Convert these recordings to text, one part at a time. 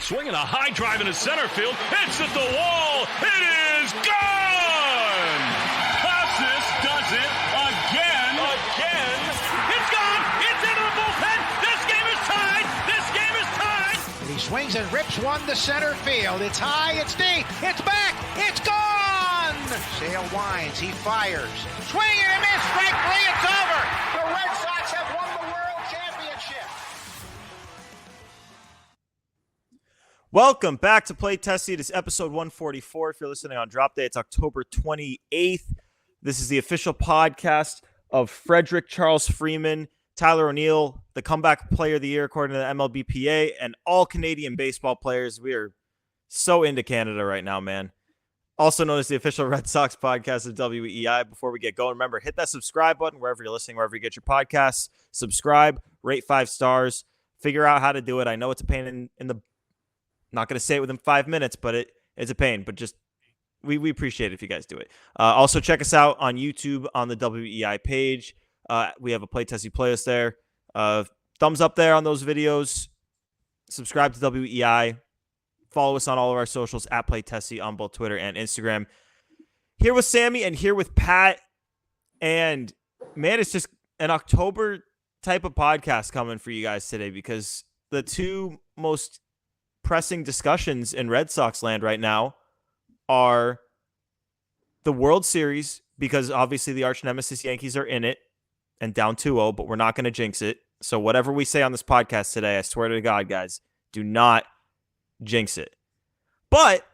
swinging a high drive into center field. It's at the wall. It is gone. Casas does it again. It's gone. It's into the bullpen. This game is tied. And he swings and rips one to center field. It's high. It's deep. It's back. It's gone. Sale winds. He fires. Swing and a miss. Strike three. It's over. The Red Sox have won the World Championship. Welcome back to Play Tessie. It is episode 144. If you're listening on drop day, it's October 28th. This is the official podcast of Frederick Charles Freeman, Tyler O'Neill, the comeback player of the year according to the MLBPA, and all Canadian baseball players. We are so into Canada right now, man. Also known as the official Red Sox podcast of WEI. Before we get going, remember, hit that subscribe button wherever you're listening, wherever you get your podcasts. Subscribe, rate 5 stars, figure out how to do it. I know it's a pain in the... Not going to say it within 5 minutes, but it's a pain. But just we appreciate it if you guys do it. Also, check us out on YouTube on the WEI page. We have a Play Tessie playlist there. Thumbs up there on those videos. Subscribe to WEI. Follow us on all of our socials at Play Tessie on both Twitter and Instagram. Here with Sammy and here with Pat. And, man, it's just an October type of podcast coming for you guys today because the two most pressing discussions in Red Sox land right now are the World Series, because obviously the arch nemesis Yankees are in it and down 2-0, but we're not going to jinx it. So whatever we say on this podcast today, I swear to God, guys, do not jinx it. But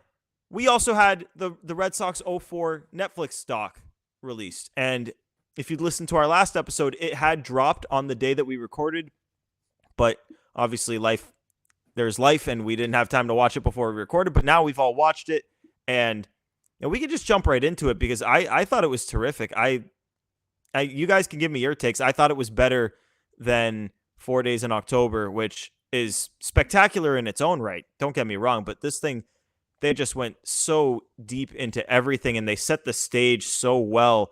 we also had the Red Sox 04 Netflix doc released. And if you'd listened to our last episode, it had dropped on the day that we recorded, but obviously there's life, and we didn't have time to watch it before we recorded, but now we've all watched it, and we can just jump right into it because I thought it was terrific. You guys can give me your takes. I thought it was better than 4 Days in October, which is spectacular in its own right. Don't get me wrong, but this thing, they just went so deep into everything, and they set the stage so well.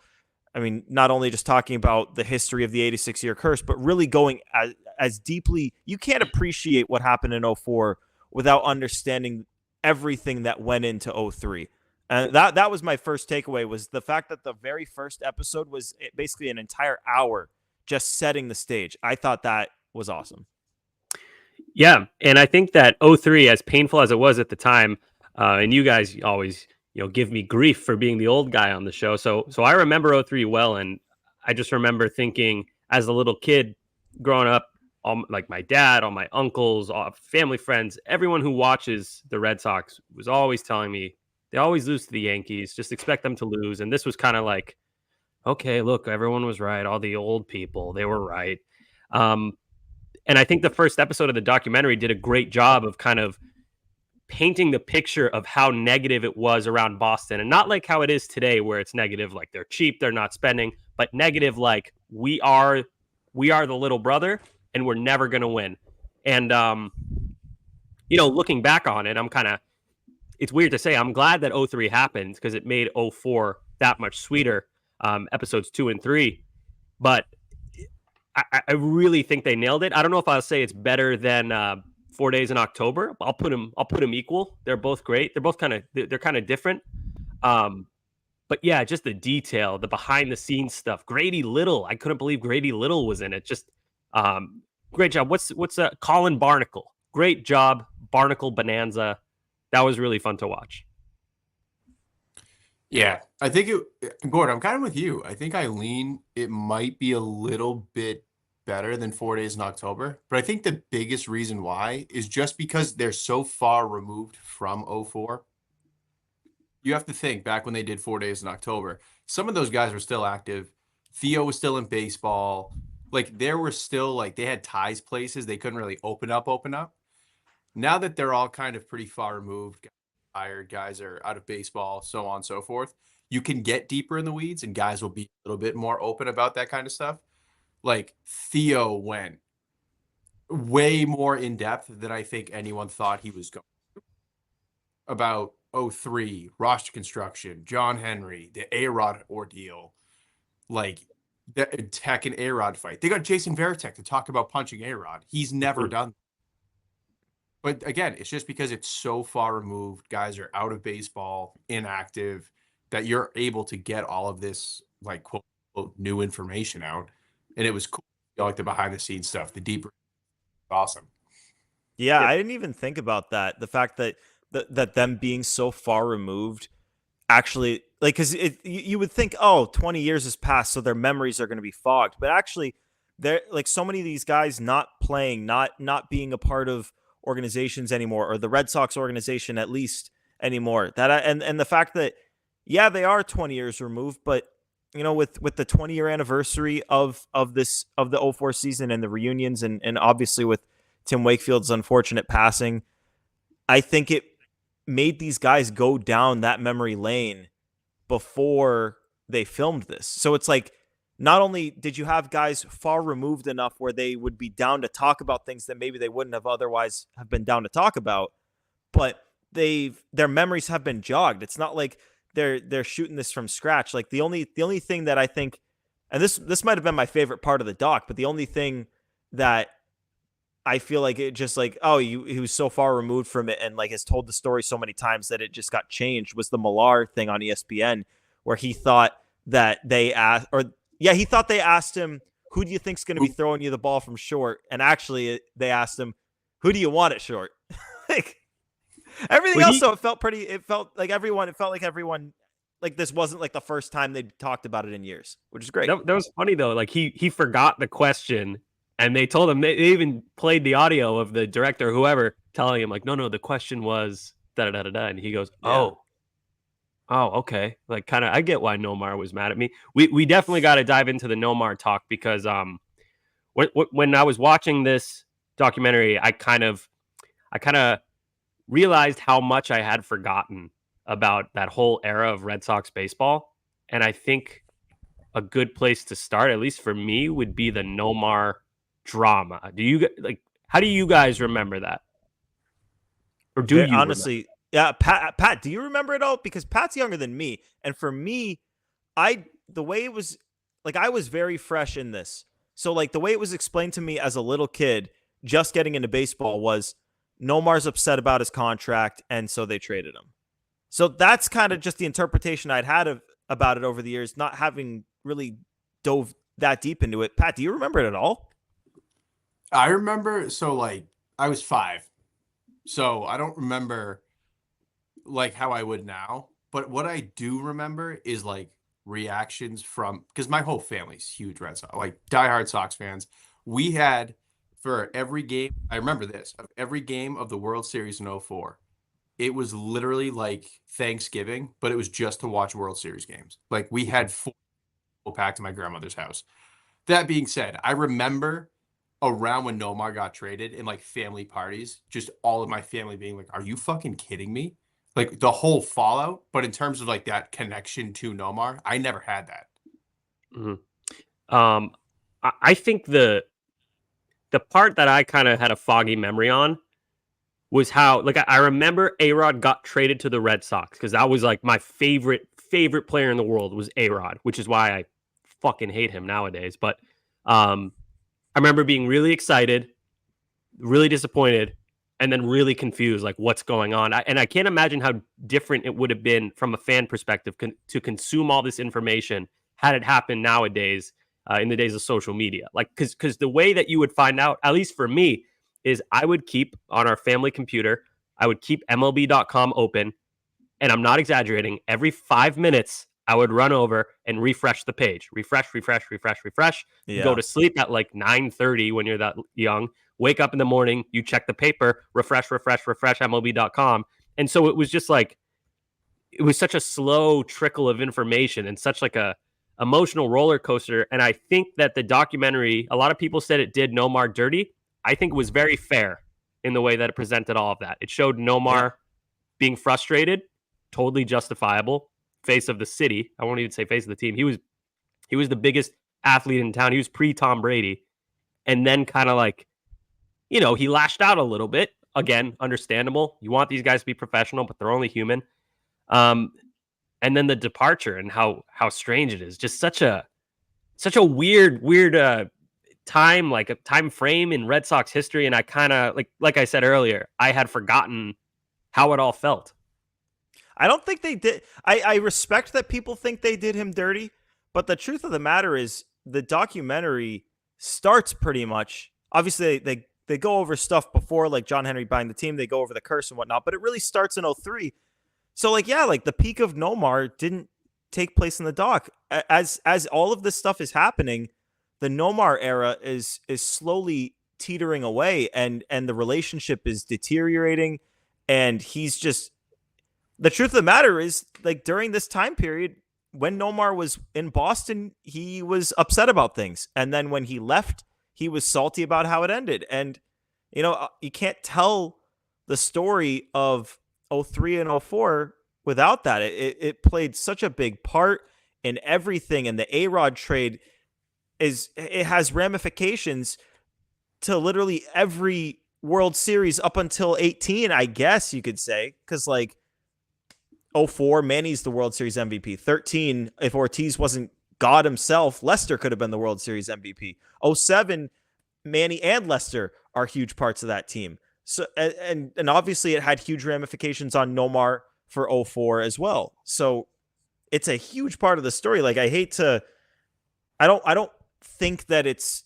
I mean, not only just talking about the history of the 86-year curse, but really going as deeply. You can't appreciate what happened in 04 without understanding everything that went into 03. And that was my first takeaway, was the fact that the very first episode was basically an entire hour just setting the stage. I thought that was awesome. Yeah, and I think that 03, as painful as it was at the time, and you guys always give me grief for being the old guy on the show. So I remember 03 well, and I just remember thinking as a little kid growing up, like my dad, all my uncles, all family friends, everyone who watches the Red Sox was always telling me they always lose to the Yankees. Just expect them to lose. And this was kind of like, okay, look, everyone was right. All the old people, they were right. And I think the first episode of the documentary did a great job of kind of painting the picture of how negative it was around Boston, and not like how it is today where it's negative, like they're cheap, they're not spending, but negative, like we are the little brother and we're never going to win. And, looking back on it, it's weird to say, I'm glad that 03 happened because it made 04 that much sweeter, episodes 2 and 3. But I really think they nailed it. I don't know if I'll say it's better than 4 Days in October. I'll put them equal. They're both great. They're both kind of different. But yeah, just the detail, the behind the scenes stuff. Grady Little. I couldn't believe Grady Little was in it. Just great job. What's Colin Barnacle? Great job. Barnacle Bonanza. That was really fun to watch. Yeah, I think Gordo, I'm kind of with you. I think it might be a little bit better than 4 Days in October, but I think the biggest reason why is just because they're so far removed from 04. You have to think back when they did 4 Days in October, some of those guys were still active. Theo was still in baseball. Like there were still they had ties places. They couldn't really open up. Now that they're all kind of pretty far removed, tired, guys are out of baseball, so on and so forth, you can get deeper in the weeds and guys will be a little bit more open about that kind of stuff. Like Theo went way more in depth than I think anyone thought he was going to about 03, roster construction, John Henry, the A-Rod ordeal, like the Tech and A-Rod fight. They got Jason Varitek to talk about punching A-Rod. He's never done. But again, it's just because it's so far removed. Guys are out of baseball, inactive, that you're able to get all of this like quote unquote new information out. And it was cool. Like the behind the scenes stuff, the deeper, awesome. Yeah, Yeah. I didn't even think about that. The fact that that them being so far removed actually, like, because you would think, oh, 20 years has passed, so their memories are going to be fogged. But actually, they're like so many of these guys not playing, not being a part of organizations anymore, or the Red Sox organization at least anymore. And the fact that, yeah, they are 20 years removed, but with the 20-year anniversary of the '04 season and the reunions, and obviously with Tim Wakefield's unfortunate passing, I think it made these guys go down that memory lane before they filmed this. So it's like, not only did you have guys far removed enough where they would be down to talk about things that maybe they wouldn't have otherwise have been down to talk about, but their memories have been jogged. It's not like they're shooting this from scratch. Like the only thing that I think, and this might have been my favorite part of the doc, but the only thing that I feel like it just like, oh, he was so far removed from it and like has told the story so many times that it just got changed, was the Millar thing on ESPN, where he thought that he thought they asked him, who do you think's going to be throwing you the ball from short? And actually they asked him, who do you want at short? Like everything else, so it felt like everyone, like this wasn't like the first time they talked about it in years, which is great. That was funny though. Like he forgot the question, and they told him, they even played the audio of the director, or whoever, telling him like, no, the question was da da da da, and he goes, oh, okay. Like kind of, I get why Nomar was mad at me. We definitely got to dive into the Nomar talk, because when I was watching this documentary, I kind of realized how much I had forgotten about that whole era of Red Sox baseball, and I think a good place to start, at least for me, would be the Nomar drama. How do you guys remember that? Or do you honestly remember? Yeah, Pat, do you remember it all? Because Pat's younger than me, and for me, the way it was, like, I was very fresh in this. So like the way it was explained to me as a little kid just getting into baseball was Nomar's upset about his contract, and so they traded him. So that's kind of just the interpretation I'd had about it over the years, not having really dove that deep into it. Pat, do you remember it at all? I remember, so like I was 5, so I don't remember like how I would now. But what I do remember is like reactions from, because my whole family's huge Red Sox, like diehard Sox fans. We had, for every game, I remember this, of every game of the World Series in '04, it was literally like Thanksgiving, but it was just to watch World Series games. Like we had 4 people packed to my grandmother's house. That being said, I remember around when Nomar got traded in like family parties, just all of my family being like, are you fucking kidding me? Like the whole fallout. But in terms of like that connection to Nomar, I never had that. Mm-hmm. I think the part that I kind of had a foggy memory on was how, like, I remember A-Rod got traded to the Red Sox, because that was like my favorite player in the world was A-Rod, which is why I fucking hate him nowadays. But I remember being really excited, really disappointed, and then really confused, like what's going on. And I can't imagine how different it would have been from a fan perspective to consume all this information had it happened nowadays, in the days of social media. Like, because the way that you would find out, at least for me, is I would keep on our family computer, I would keep MLB.com open, and I'm not exaggerating, every 5 minutes, I would run over and refresh the page. Refresh. Yeah. Go to sleep at like 9:30 when you're that young. Wake up in the morning, you check the paper, refresh MLB.com. And so it was just like, it was such a slow trickle of information and such like a emotional roller coaster. And I think that the documentary, a lot of people said it did Nomar dirty. I think it was very fair in the way that it presented all of that. It showed Nomar being frustrated, totally justifiable. Face of the city. I won't even say face of the team. He was the biggest athlete in town. He was pre-Tom Brady. And then kind of like, he lashed out a little bit. Again, understandable. You want these guys to be professional, but they're only human. And then the departure and how strange it is. Just such a weird time, like a time frame in Red Sox history, and I kind of like I said earlier, I had forgotten how it all felt. I don't think they did. I respect that people think they did him dirty, but the truth of the matter is the documentary starts pretty much. Obviously, they go over stuff before, like John Henry buying the team. They go over the curse and whatnot, but it really starts in 03. So, like, yeah, like the peak of Nomar didn't take place in the doc. As all of this stuff is happening, the Nomar era is slowly teetering away, and the relationship is deteriorating, and he's just. The truth of the matter is, like, during this time period, when Nomar was in Boston, he was upset about things. And then when he left, he was salty about how it ended. And, you know, you can't tell the story of 03 and 04 without that. It played such a big part in everything. And the A-Rod trade it has ramifications to literally every World Series up until 18, I guess you could say. Because, like, 04, Manny's the World Series MVP. 13, if Ortiz wasn't God himself, Lester could have been the World Series MVP. 07, Manny and Lester are huge parts of that team. So and obviously it had huge ramifications on Nomar for 04 as well. So it's a huge part of the story. Like, I don't think that it's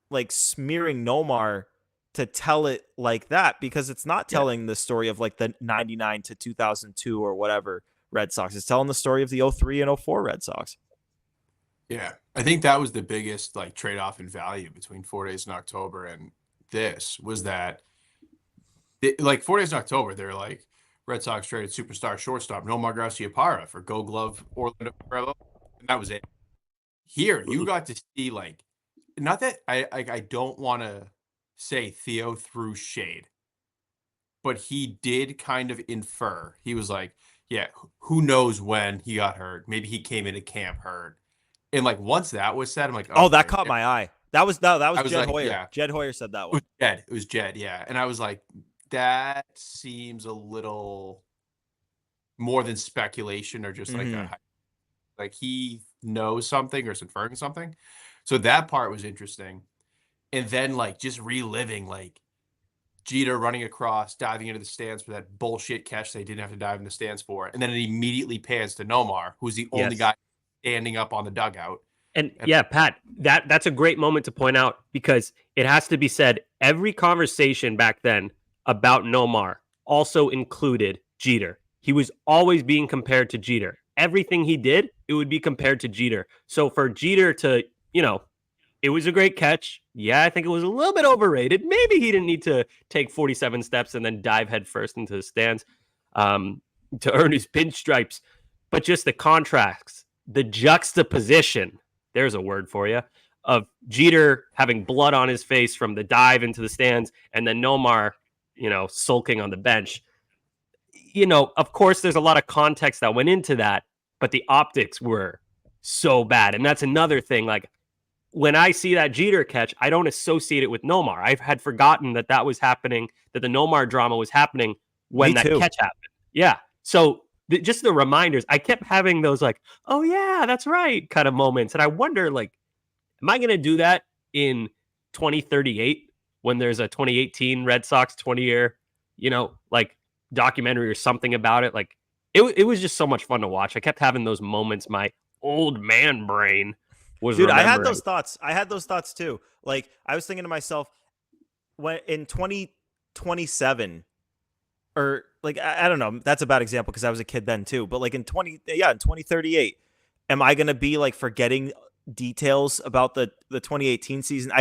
like smearing Nomar to tell it like that, because it's not telling the story of like the 99 to 2002 or whatever Red Sox. It's telling the story of the 03 and 04 Red Sox. Yeah, I think that was the biggest like trade-off in value between 4 Days in October and this was that like 4 Days in October, they're like Red Sox traded superstar shortstop Nomar Garciaparra for Gold Glove Orlando Ferrello, and that was it. Here, you got to see like, not that I don't want to say Theo threw shade, but he did kind of infer. He was like, yeah, who knows when he got hurt? Maybe he came into camp hurt. And like once that was said, I'm like, oh, that caught my eye. That was Jed like, Hoyer. Yeah. Jed Hoyer said that one. It was Jed, yeah. And I was like, that seems a little more than speculation or just like like he knows something or is inferring something. So that part was interesting. And then like just reliving like Jeter running across, diving into the stands for that bullshit catch they didn't have to dive in the stands for. And then it immediately pans to Nomar, who's the only guy standing up on the dugout. And yeah, Pat, that's a great moment to point out, because it has to be said, every conversation back then about Nomar also included Jeter. He was always being compared to Jeter. Everything he did, it would be compared to Jeter. So for Jeter to, it was a great catch. Yeah, I think it was a little bit overrated. Maybe he didn't need to take 47 steps and then dive headfirst into the stands to earn his pinstripes. But just the contrast, the juxtaposition, there's a word for you, of Jeter having blood on his face from the dive into the stands, and then Nomar, sulking on the bench. Of course, there's a lot of context that went into that, but the optics were so bad. And that's another thing. Like, when I see that Jeter catch, I don't associate it with Nomar. I had forgotten that was happening, that the Nomar drama was happening when that catch happened. Yeah. So just the reminders, I kept having those like, oh yeah, that's right kind of moments. And I wonder, like, am I going to do that in 2038 when there's a 2018 Red Sox 20-year, like documentary or something about it? Like, it was just so much fun to watch. I kept having those moments. My old man brain was remembering. I had those thoughts too. Like, I was thinking to myself, when in 2027, or like, I don't know, that's a bad example because I was a kid then too, but like in 2038, am I going to be like forgetting details about the 2018 season?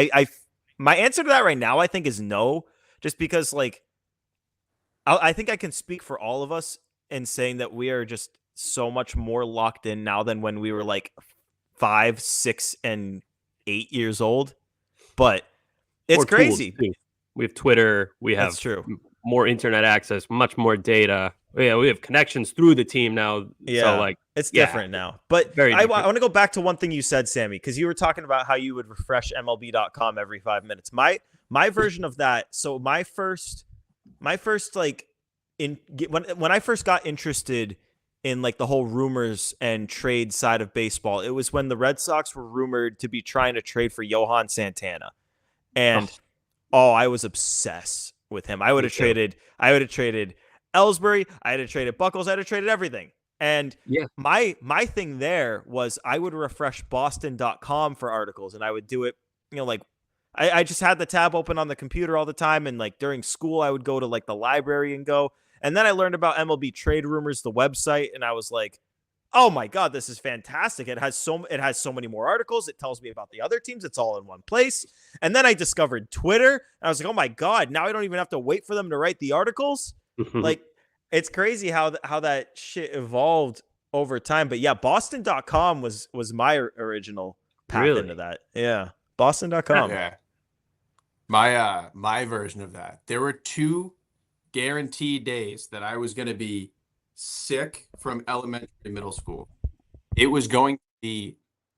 My answer to that right now, I think, is no, just because like, I think I can speak for all of us in saying that we are just so much more locked in now than when we were like 5, 6, and 8 years old. But it's crazy. We have Twitter. We have more internet access, much more data. Yeah, we have connections through the team now. Yeah, so like it's different now. But I want to go back to one thing you said, Sammy, because you were talking about how you would refresh MLB.com every 5 minutes. My version of that. So my first like when I first got interested in like the whole rumors and trade side of baseball. It was when the Red Sox were rumored to be trying to trade for Johan Santana. And I was obsessed with him. I would have traded Ellsbury, I had traded Buckles, I had traded everything. And my thing there was I would refresh boston.com for articles, and I would do it, like I just had the tab open on the computer all the time, and like during school I would go to like the library and go. And then I learned about MLB Trade Rumors, the website, and I was like, oh my God, this is fantastic. It has so many more articles. It tells me about the other teams. It's all in one place. And then I discovered Twitter, and I was like, oh my God, now I don't even have to wait for them to write the articles. Like, it's crazy how that shit evolved over time. But yeah, boston.com was my original path into that. Yeah. Boston.com. Yeah. My version of that. There were 2 guaranteed days that I was going to be sick from elementary and middle school. It was going to be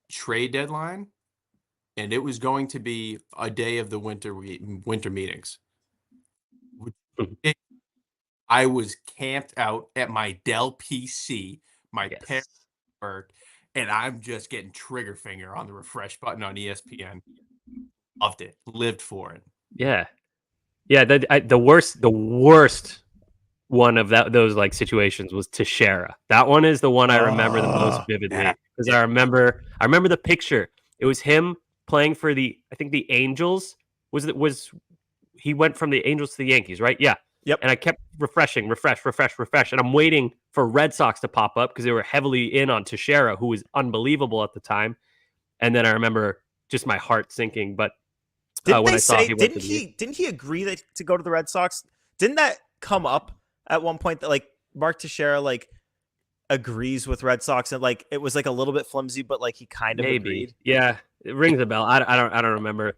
trade deadline, and it was going to be a day of the winter meetings. I was camped out at my Dell PC, my parents' work, and I'm just getting trigger finger on the refresh button on ESPN. Loved it. Lived for it. Yeah. Yeah, the worst one of those like situations was Teixeira. That one is the one I remember the most vividly, because I remember the picture. It was him playing for the Angels. Was he went from the Angels to the Yankees, right? Yeah. Yep. And I kept refresh, and I'm waiting for Red Sox to pop up because they were heavily in on Teixeira, who was unbelievable at the time. And then I remember just my heart sinking. But didn't he agree to go to the Red Sox? Didn't that come up at one point that like Mark Teixeira like agrees with Red Sox, and like it was like a little bit flimsy, but like he kind of agreed? Yeah, it rings a bell. I don't remember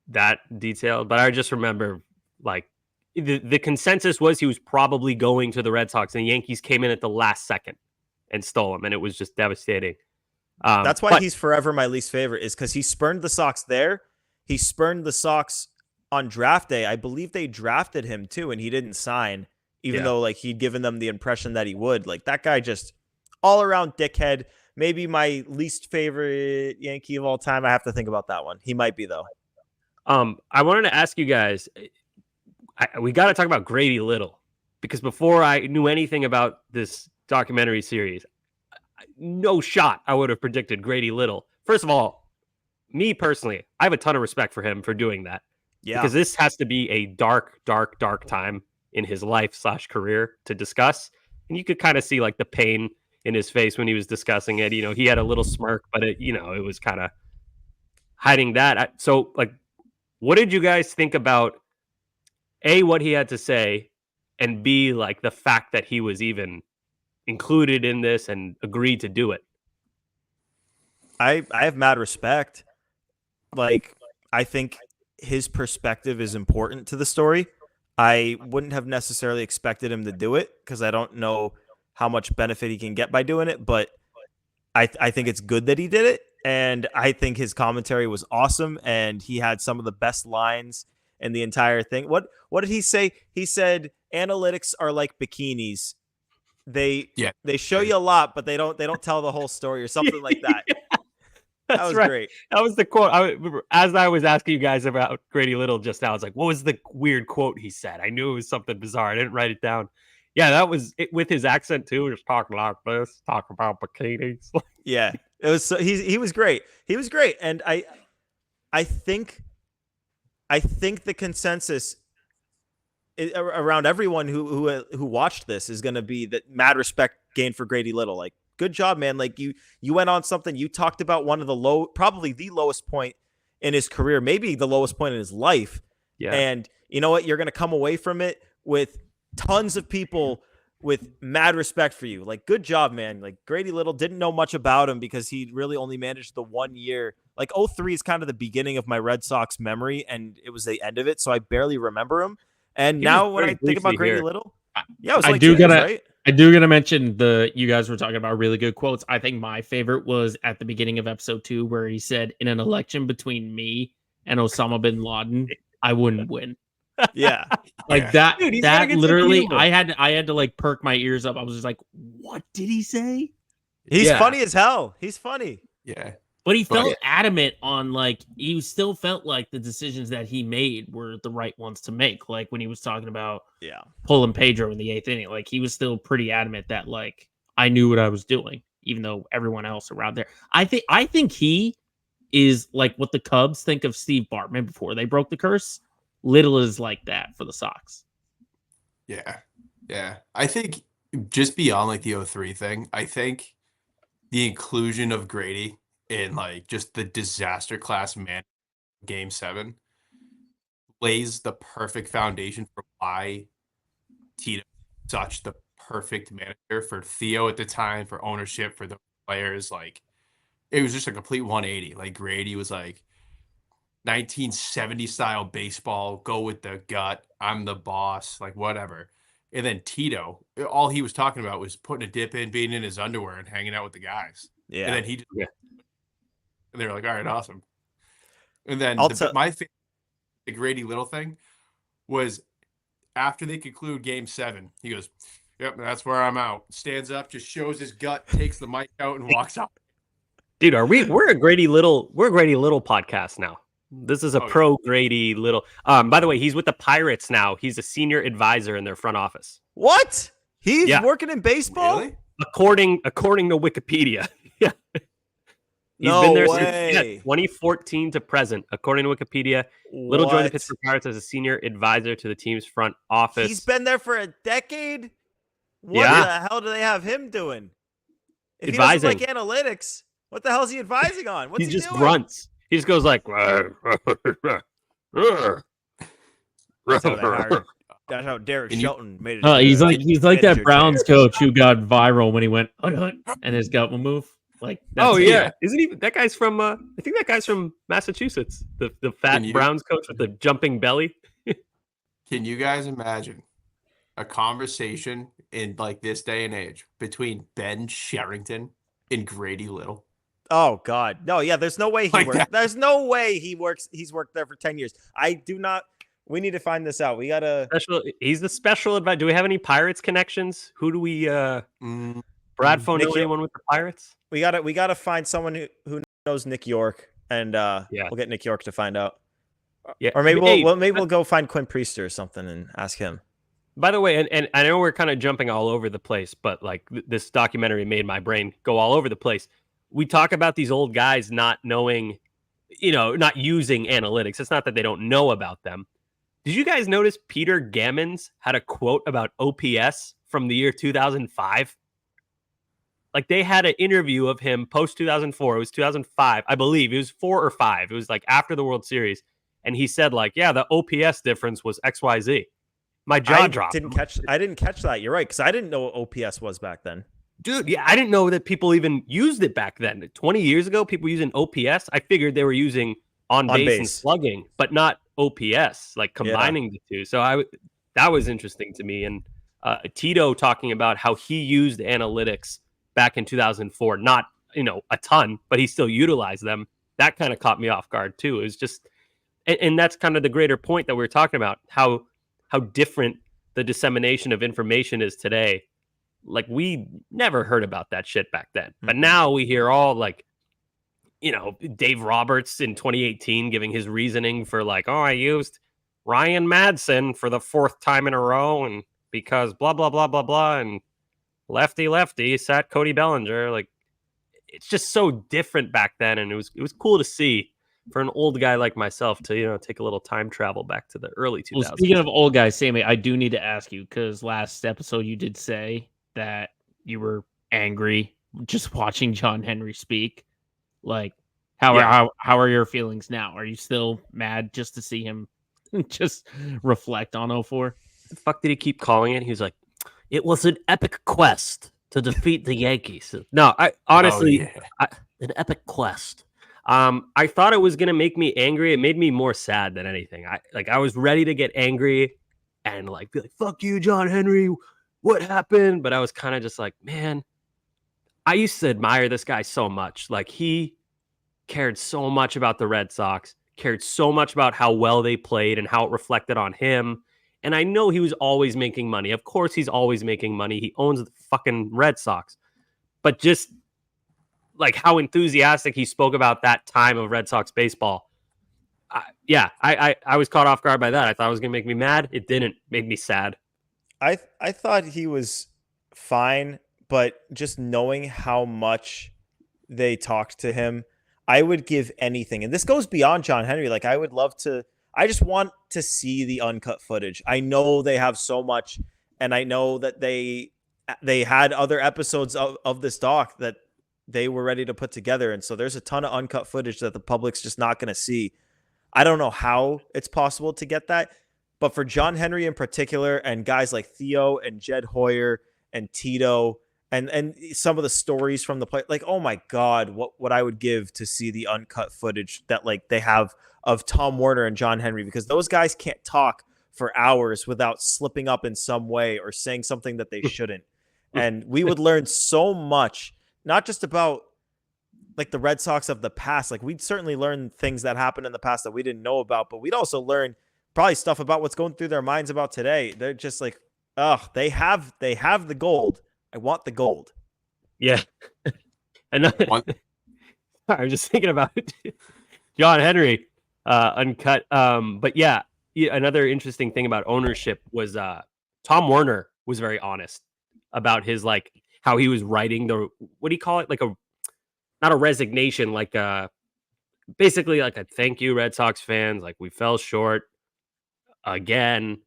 that detail, but I just remember like the consensus was he was probably going to the Red Sox, and the Yankees came in at the last second and stole him, and it was just devastating. That's why he's forever my least favorite, is because he spurned the Sox there. He spurned the Sox on draft day. I believe they drafted him too, and he didn't sign, even though like he'd given them the impression that he would. Like that guy, just all around dickhead. Maybe my least favorite Yankee of all time. I have to think about that one. He might be though. I wanted to ask you guys, we got to talk about Grady Little, because before I knew anything about this documentary series, no shot I would have predicted Grady Little. First of all, me personally, I have a ton of respect for him for doing that. Yeah. Because this has to be a dark, dark, dark time in his life / career to discuss. And you could kind of see like the pain in his face when he was discussing it. He had a little smirk, but it was kind of hiding that. So like, what did you guys think about A, what he had to say, and B, like the fact that he was even included in this and agreed to do it? I have mad respect. Like, I think his perspective is important to the story. I wouldn't have necessarily expected him to do it because I don't know how much benefit he can get by doing it, but I think it's good that he did it. And I think his commentary was awesome, and he had some of the best lines in the entire thing. What did he say? He said analytics are like bikinis. They show you a lot, but they don't tell the whole story or something like that. That was right. Great. That was the quote. I remember as I was asking you guys about Grady Little just now, I was like, what was the weird quote he said? I knew it was something bizarre. I didn't write it down. Yeah, that was it with his accent too. Just talking like this, talking about bikinis. Yeah, it was. He was great. He was great, and I think the consensus around everyone who watched this is going to be that mad respect gained for Grady Little. Like, good job, man. Like you went on something. You talked about one of the probably the lowest point in his career, maybe the lowest point in his life. Yeah. And you know what? You're going to come away from it with tons of people with mad respect for you. Like, good job, man. Like, Grady Little, didn't know much about him because he really only managed the 1 year. Like, 2003 is kind of the beginning of my Red Sox memory, and it was the end of it, so I barely remember him. And now when I think about Grady Little, yeah, it was like right? I do gotta mention you guys were talking about really good quotes. I think my favorite was at the beginning of episode 2 where he said, in an election between me and Osama bin Laden, I wouldn't win. Yeah. Like Yeah. that, Dude, he's got a that good sense of literally, humor. I had to like perk my ears up. I was just like, what did he say? He's Yeah. funny as hell. He's funny. Yeah. But he But- felt adamant on like he still felt like the decisions that he made were the right ones to make. Like when he was talking about Yeah. pulling Pedro in the 8th inning, like he was still pretty adamant that like I knew what I was doing, even though everyone else around there. I think he is like what the Cubs think of Steve Bartman before they broke the curse. Little is like that for the Sox. Yeah. Yeah. I think just beyond like the 03 thing, I think the inclusion of Grady in like just the disaster class man game 7 lays the perfect foundation for why Tito is such the perfect manager for Theo at the time, for ownership, for the players. Like it was just a complete 180. Like Grady was like 1970 style baseball, go with the gut. I'm the boss, like whatever. And then Tito, all he was talking about was putting a dip in, being in his underwear, and hanging out with the guys. Yeah. And then he, Yeah. and they were like, "All right, awesome." And then Also- my favorite, the Grady Little thing was after they conclude Game 7. He goes, "Yep, that's where I'm out." Stands up, just shows his gut, takes the mic out, and walks out. Dude, we're a Grady Little podcast now. This is a Oh, yeah. pro Grady Little. By the way, he's with the Pirates now. He's a senior advisor in their front office. What? He's Yeah. working in baseball? Really? According to Wikipedia. Yeah. He's No been there way. since 2014 to present, according to Wikipedia. Little joined the What? Pittsburgh Pirates as a senior advisor to the team's front office. He's been there for a decade? What Yeah. the hell do they have him doing? If Advising. he doesn't like analytics, what the hell is he advising on? What's he he just doing? grunts. He just goes like, That's how Derek And you- Shelton made it. He's like that manager Browns chair. coach who got viral when he went and his gut will move. Like that's oh it. yeah, isn't he? That guy's from. I think that guy's from Massachusetts. The fat Can you- Browns coach with the jumping belly. Can you guys imagine a conversation in like this day and age between Ben Sherrington and Grady Little? Oh God, no, yeah. There's no way he Like works. that. There's no way he works. He's worked there for 10 years. I do not. We need to find this out. We gotta. He's the special advisor. Do we have any Pirates connections? Who do we? Mm, Bradfo know Nick York. anyone with the Pirates? We gotta find someone who knows Nick York, and Yeah. we'll get Nick York to find out. Yeah, Or maybe Hey, we'll go find Quinn Priester or something and ask him. By the way, and I know we're kind of jumping all over the place, but like this documentary made my brain go all over the place. We talk about these old guys not knowing, not using analytics. It's not that they don't know about them. Did you guys notice Peter Gammons had a quote about OPS from the year 2005? Like they had an interview of him post 2004. It was 2005, I believe. It was 4 or 5. It was like after the World Series. And he said like, yeah, the OPS difference was XYZ. My jaw I dropped. didn't catch that. You're right, because I didn't know what OPS was back then. Dude, yeah, I didn't know that people even used it back then. 20 years ago, people using OPS. I figured they were using on base and base. slugging, but not OPS, like combining the two. So that was interesting to me. And Tito talking about how he used analytics back in 2004, not a ton, but he still utilized them. That kind of caught me off guard too. It was just, and that's kind of the greater point that we were talking about, how different the dissemination of information is today. Like we never heard about that shit back then, but now we hear all like, Dave Roberts in 2018 giving his reasoning for like, I used Ryan Madsen for the 4th time in a row, and because blah blah blah blah blah, and lefty sat Cody Bellinger. Like it's just so different back then, and it was cool to see for an old guy like myself to take a little time travel back to the early 2000s. Well, speaking of old guys, Sammy, I do need to ask you because last episode you did say that you were angry just watching John Henry speak. Like, how are your feelings now? Are you still mad just to see him just reflect on 04? The fuck did he keep calling it? He was like, it was an epic quest to defeat the Yankees. No, I honestly, an epic quest. I thought it was gonna make me angry. It made me more sad than anything. I was ready to get angry and like be like, fuck you, John Henry. What happened? But I was kind of just like, man, I used to admire this guy so much. Like he cared so much about the Red Sox, cared so much about how well they played and how it reflected on him. And I know he was always making money. Of course, he's always making money. He owns the fucking Red Sox. But just like how enthusiastic he spoke about that time of Red Sox baseball. I was caught off guard by that. I thought it was going to make me mad. It didn't make me sad. I thought he was fine, but just knowing how much they talked to him, I would give anything. And this goes beyond John Henry. Like, I just want to see the uncut footage. I know they have so much, and I know that they had other episodes of this doc that they were ready to put together. And so there's a ton of uncut footage that the public's just not going to see. I don't know how it's possible to get that, but for John Henry in particular, and guys like Theo and Jed Hoyer and Tito, and some of the stories from the play, like, oh my God, what I would give to see the uncut footage that like they have of Tom Werner and John Henry, because those guys can't talk for hours without slipping up in some way or saying something that they shouldn't. And we would learn so much, not just about like the Red Sox of the past. Like, we'd certainly learn things that happened in the past that we didn't know about, but we'd also learn probably stuff about what's going through their minds about today. They're just like, they have the gold. I want the gold. Yeah. And I was just thinking about John Henry, uncut. But yeah, another interesting thing about ownership was Tom Werner was very honest about his, like, how he was writing what do you call it? Like not a resignation, like basically like a thank you, Red Sox fans. Like, we fell short again,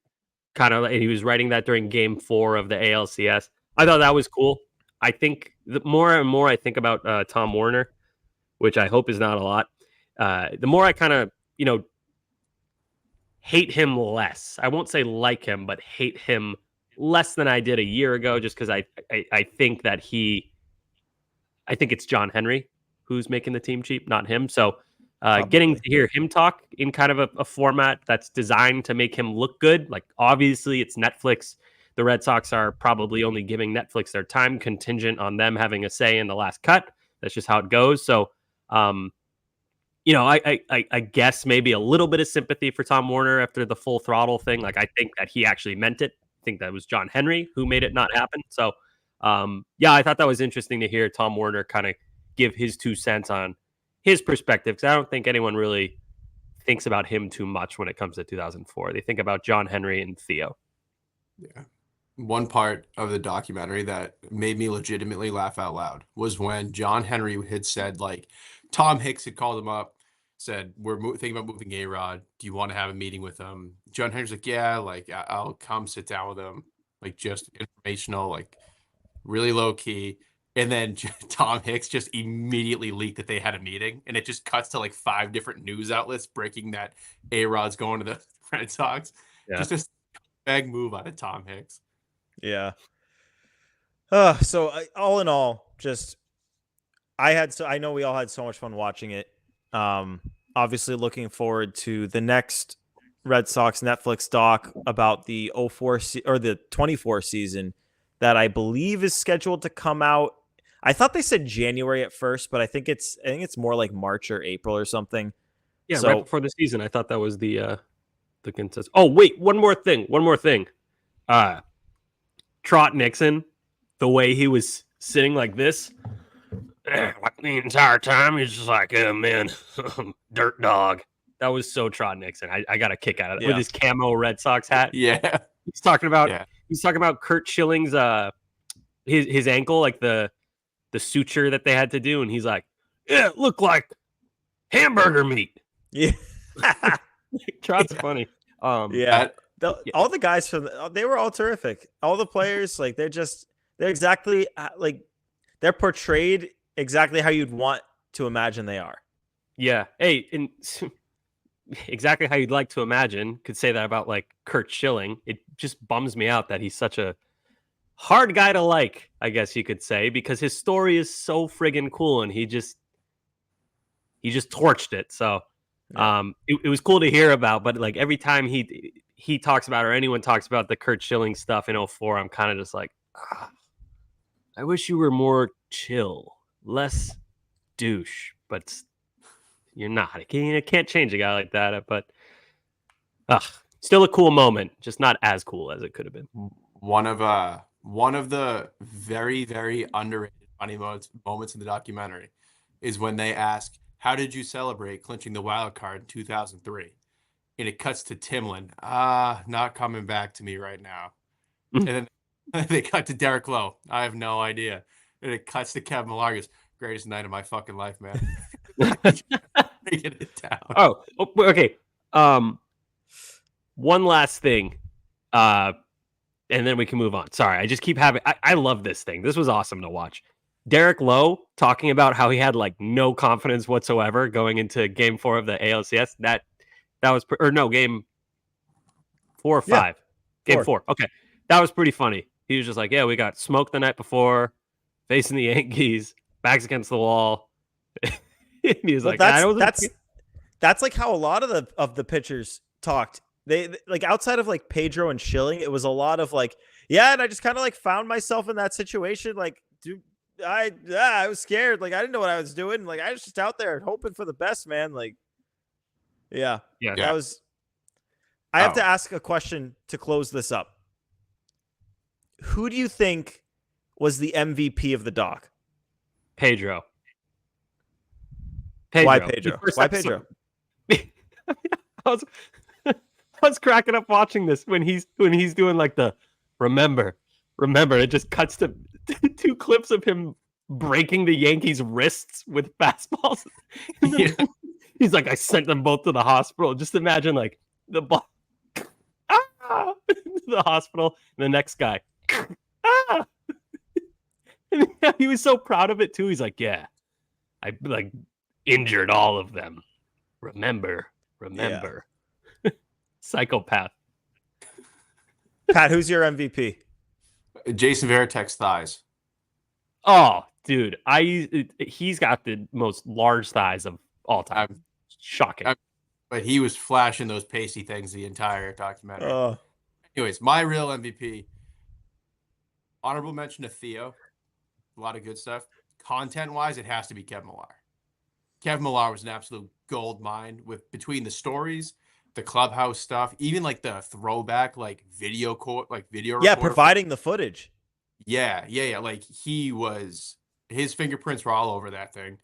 kind of. And he was writing that during Game 4 of the ALCS. I thought that was cool. I think the more and more I think about Tom Werner, which I hope is not a lot, the more I kind of, hate him less. I won't say like him, but hate him less than I did a year ago, just because I think that I think it's John Henry who's making the team cheap, not him. So getting to hear him talk in kind of a format that's designed to make him look good. Like, obviously it's Netflix. The Red Sox are probably only giving Netflix their time contingent on them having a say in the last cut. That's just how it goes. So, I guess maybe a little bit of sympathy for Tom Werner after the Full Throttle thing. Like, I think that he actually meant it. I think that was John Henry who made it not happen. So, I thought that was interesting to hear Tom Werner kind of give his 2 cents on his perspective, because I don't think anyone really thinks about him too much when it comes to 2004. They think about John Henry and Theo. Yeah. One part of the documentary that made me legitimately laugh out loud was when John Henry had said, like, Tom Hicks had called him up, said, we're thinking about moving A-Rod. Do you want to have a meeting with him? John Henry's like, yeah, like, I'll come sit down with him. Like, just informational, like, really low key. And then Tom Hicks just immediately leaked that they had a meeting, and it just cuts to like 5 different news outlets breaking that A-Rod's going to the Red Sox. Yeah. Just a bag move out of Tom Hicks. Yeah. So all in all, just I know we all had so much fun watching it. Obviously looking forward to the next Red Sox Netflix doc about the 04 or the 24 season that I believe is scheduled to come out. I thought they said January at first, but I think it's more like March or April or something. Yeah, so, right before the season. I thought that was the consensus. Oh, wait, one more thing. Trot Nixon, the way he was sitting like this, like the entire time, he's just like, oh man, dirt dog. That was so Trot Nixon. I got a kick out of it with his camo Red Sox hat. Yeah, he's talking about Kurt Schilling's his ankle, like the suture that they had to do, and he's like, yeah, it looked like hamburger meat. Yeah, Trot's funny. All the guys they were all terrific. All the players, like, they're exactly like they're portrayed exactly how you'd want to imagine they are. Yeah. Hey, and exactly how you'd like to imagine. Could say that about like Kurt Schilling. It just bums me out that he's such a hard guy to like, I guess you could say, because his story is so friggin' cool, and he just torched it. So it was cool to hear about, but like every time he talks about, or anyone talks about the Kurt Schilling stuff in 04, I'm kind of just like, I wish you were more chill, less douche, but You're not. You can't change a guy like that. But still a cool moment, just not as cool as it could have been. One of the very, very underrated funny moments in the documentary is when they ask, "How did you celebrate clinching the wild card in 2003?" And it cuts to Timlin. Not coming back to me right now. And then they cut to Derek Lowe. I have no idea. And it cuts to Kevin Millar. Goes, greatest night of my fucking life, man. Breaking it down. Oh, okay. One last thing. And then we can move on. Sorry, I just keep having. I love this thing. This was awesome to watch. Derek Lowe talking about how he had like no confidence whatsoever going into Game 4 of the ALCS. That was Game 4 or 5. Yeah, Game 4. Okay, that was pretty funny. He was just like, "Yeah, we got smoked the night before, facing the Yankees, backs against the wall." He was that's like how a lot of the pitchers talked. They like outside of like Pedro and Schilling, it was a lot of like, yeah, and I just kind of like found myself in that situation. Like, dude, I was scared. Like, I didn't know what I was doing. Like, I was just out there hoping for the best, man. Like, yeah. That was. I have to ask a question to close this up. Who do you think was the MVP of the doc? Pedro. Why Pedro? Why Pedro? I was cracking up watching this when he's doing like the remember. It just cuts to 2 clips of him breaking the Yankees' wrists with fastballs. He's like, I sent them both to the hospital. Just imagine like the ball the hospital, and the next guy. And he was so proud of it too. He's like, yeah, I like injured all of them. Remember. Yeah. Psychopath. Pat, who's your MVP? Jason Varitek's thighs. Oh, dude, he's got the most large thighs of all time. Shocking. But he was flashing those pasty things the entire documentary. Anyways, my real MVP. Honorable mention to Theo. A lot of good stuff. Content-wise, it has to be Kevin Millar. Kevin Millar was an absolute gold mine between the stories, the clubhouse stuff, even like the throwback, like video providing the footage. Yeah. Like his fingerprints were all over that thing.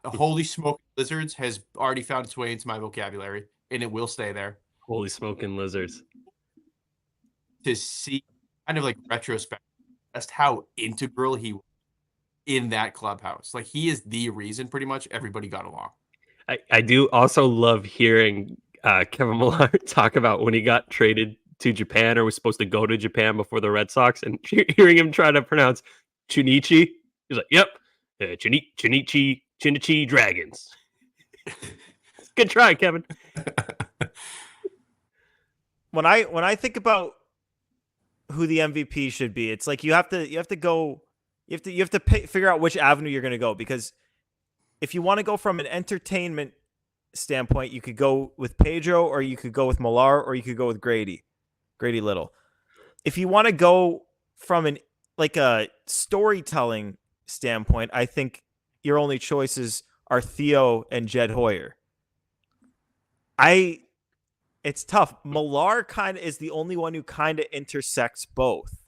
Holy smoke, lizards has already found its way into my vocabulary, and it will stay there. Holy smoking lizards. To see kind of like retrospect, just how integral he was in that clubhouse. Like he is the reason pretty much everybody got along. I do also love hearing Kevin Millar talk about when he got traded to Japan or was supposed to go to Japan before the Red Sox, and hearing him try to pronounce Chunichi. He's like, yep, Chunichi Dragons. Good try, Kevin. When I think about who the MVP should be, it's like you have to figure out which avenue you're going to go, because if you want to go from an entertainment standpoint, you could go with Pedro, or you could go with Millar, or you could go with Grady Little. If you want to go from a storytelling standpoint, I think your only choices are Theo and Jed Hoyer. It's tough. Millar kind of is the only one who kind of intersects both.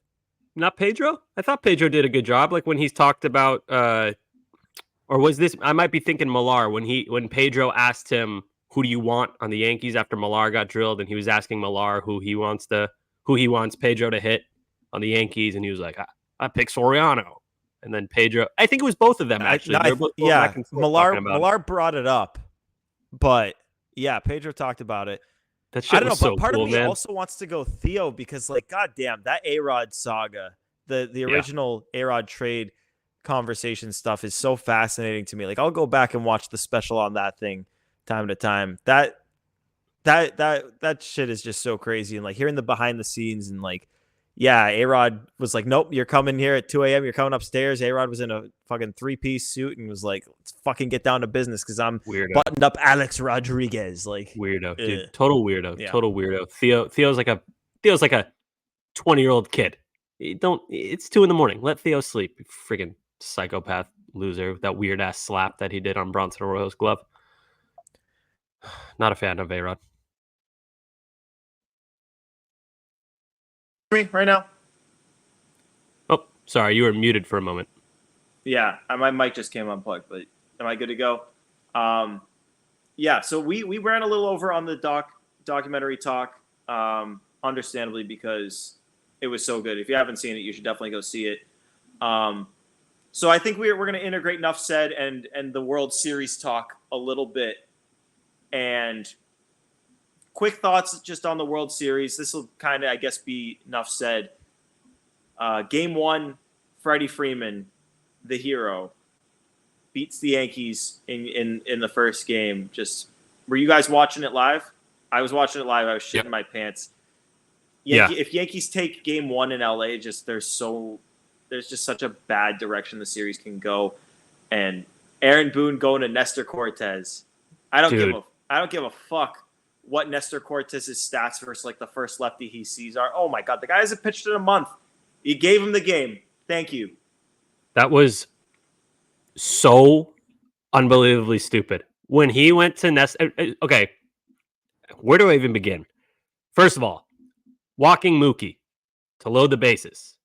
Not Pedro? I thought Pedro did a good job. Like when he's talked about, or was this? I might be thinking Millar when Pedro asked him, "Who do you want on the Yankees?" after Millar got drilled, and he was asking Millar who he wants Pedro to hit on the Yankees, and he was like, "I pick Soriano." And then Pedro, I think it was both of them actually. Millar brought it up, but yeah, Pedro talked about it. That shit was so cool, man. But part of me also wants to go Theo, because like, goddamn, that A-Rod saga, the original A-Rod trade conversation stuff is so fascinating to me. Like, I'll go back and watch the special on that thing time to time. That shit is just so crazy. And like hearing the behind the scenes, and like, yeah, A-Rod was like, nope, you're coming here at 2 a.m. You're coming upstairs. A-Rod was in a fucking 3-piece suit and was like, let's fucking get down to business, because I'm buttoned up Alex Rodriguez. Like, weirdo, dude. Total weirdo. Yeah. Total weirdo. Theo's like a 20-year-old kid. It's 2 a.m. Let Theo sleep. Friggin' psychopath loser with that weird ass slap that he did on Bronson Arroyo's glove. Not a fan of A-Rod. Me right now? Oh, sorry, you were muted for a moment. Yeah, my mic just came unplugged, but am I good to go? Yeah, so we ran a little over on the documentary talk, understandably, because it was so good. If you haven't seen it, you should definitely go see it. So I think we're going to integrate enough said and the World Series talk a little bit. And quick thoughts just on the World Series. This will kind of, I guess, be enough said. Game 1, Freddie Freeman, the hero, beats the Yankees in the first game. Just, were you guys watching it live? I was watching it live. I was shitting my pants. If Yankees take Game 1 in LA, there's just such a bad direction the series can go. And Aaron Boone going to Nestor Cortez. I don't give a fuck what Nestor Cortez's stats versus like the first lefty he sees are. Oh my god, the guy hasn't pitched in a month. You gave him the game. Thank you. That was so unbelievably stupid. When he went to Nestor, okay, where do I even begin? First of all, walking Mookie to load the bases.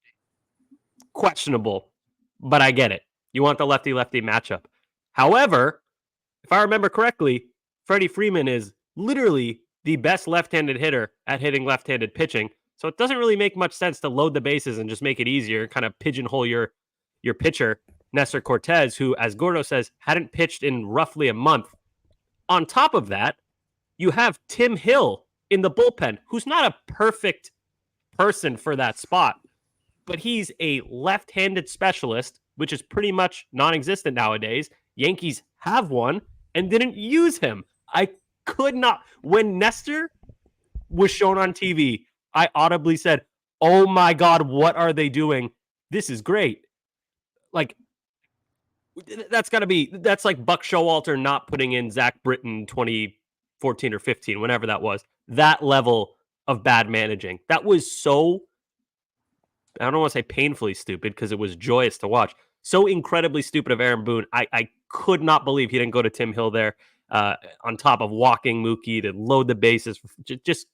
Questionable, but I get it. You want the lefty-lefty matchup. However, if I remember correctly, Freddie Freeman is literally the best left-handed hitter at hitting left-handed pitching. So it doesn't really make much sense to load the bases and just make it easier, kind of pigeonhole your pitcher, Nestor Cortez, who, as Gordo says, hadn't pitched in roughly a month. On top of that, you have Tim Hill in the bullpen, who's not a perfect person for that spot, but he's a left-handed specialist, which is pretty much non-existent nowadays. Yankees have one and didn't use him. I could not. When Nestor was shown on TV, I audibly said, oh my God, what are they doing? This is great. Like, that's like Buck Showalter not putting in Zach Britton 2014 or 15, whenever that was. That level of bad managing. That was so, I don't want to say painfully stupid because it was joyous to watch. So incredibly stupid of Aaron Boone. I could not believe he didn't go to Tim Hill there on top of walking Mookie to load the bases. Just